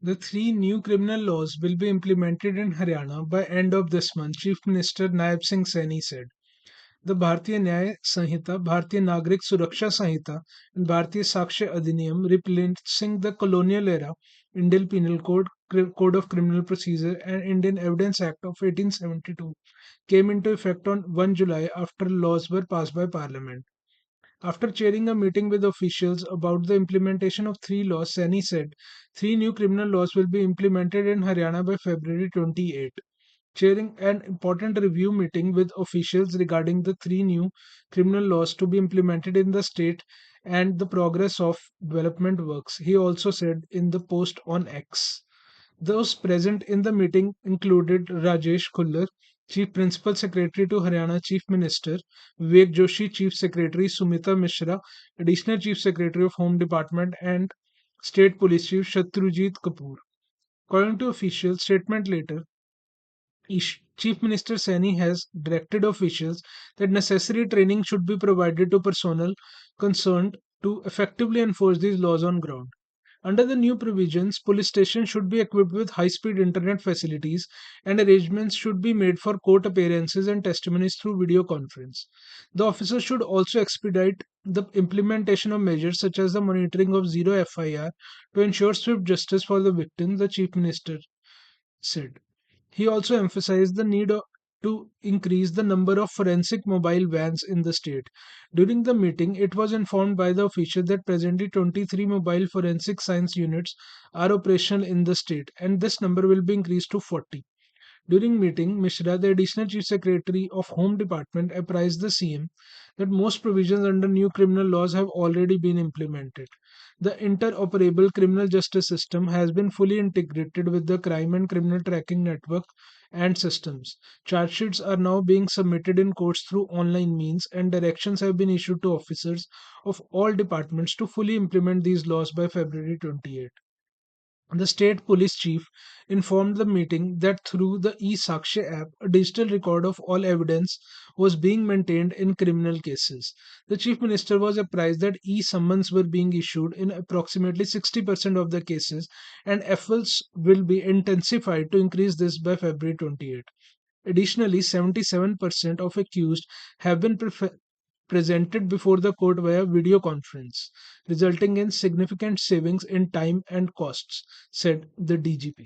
The three new criminal laws will be implemented in Haryana by end of this month, Chief Minister Naib Singh Saini said. The Bharatiya Nyaya Sanhita, Bharatiya Nagrik Suraksha Sanhita, and Bharatiya Sakshya Adhiniyam, replacing the colonial era Indian Penal Code, Code of Criminal Procedure, and Indian Evidence Act of 1872, came into effect on 1 July after laws were passed by Parliament. After chairing a meeting with officials about the implementation of three laws, Saini said three new criminal laws will be implemented in Haryana by February 28. Chairing an important review meeting with officials regarding the three new criminal laws to be implemented in the state and the progress of development works, he also said in the post on X. Those present in the meeting included Rajesh Khullar, Chief Principal Secretary to Haryana Chief Minister, Vivek Joshi, Chief Secretary, Sumita Mishra, Additional Chief Secretary of Home Department, and State Police Chief Shatrujit Kapoor. According to official statement later, Chief Minister Saini has directed officials that necessary training should be provided to personnel concerned to effectively enforce these laws on ground. Under the new provisions, police stations should be equipped with high speed internet facilities and arrangements should be made for court appearances and testimonies through video conference. The officers should also expedite the implementation of measures such as the monitoring of zero FIR to ensure swift justice for the victims, the Chief Minister said. He also emphasized the need to increase the number of forensic mobile vans in the state. During the meeting, it was informed by the official that presently 23 mobile forensic science units are operational in the state, and this number will be increased to 40. During meeting, Mishra, the additional chief secretary of Home Department, apprised the CM that most provisions under new criminal laws have already been implemented. The interoperable criminal justice system has been fully integrated with the crime and criminal tracking network and systems. Charge sheets are now being submitted in courts through online means, and directions have been issued to officers of all departments to fully implement these laws by February 28. The state police chief informed the meeting that through the e-Sakshya app, a digital record of all evidence was being maintained in criminal cases. The chief minister was apprised that e-summons were being issued in approximately 60% of the cases, and efforts will be intensified to increase this by February 28. Additionally, 77% of accused have been presented before the court via video conference, resulting in significant savings in time and costs, said the DGP.